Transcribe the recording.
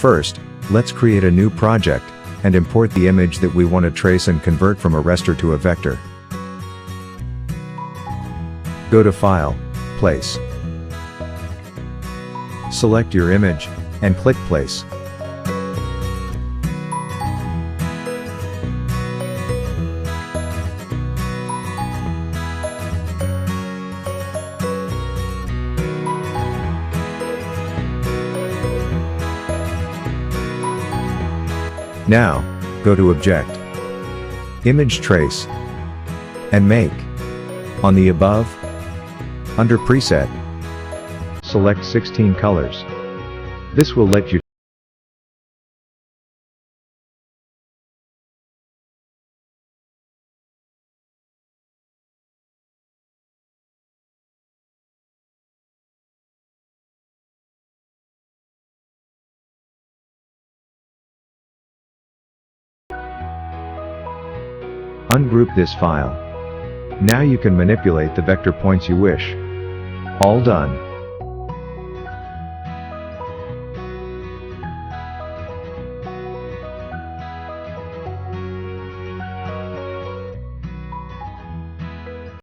First, let's create a new project, and import the image that we want to trace and convert from a raster to a vector. Go to File, Place. Select your image, and click Place. Now, go to Object, Image Trace, and Make. On the above, under Preset, select 16 colors. This will let you ungroup this file. Now you can manipulate the vector points you wish. All done.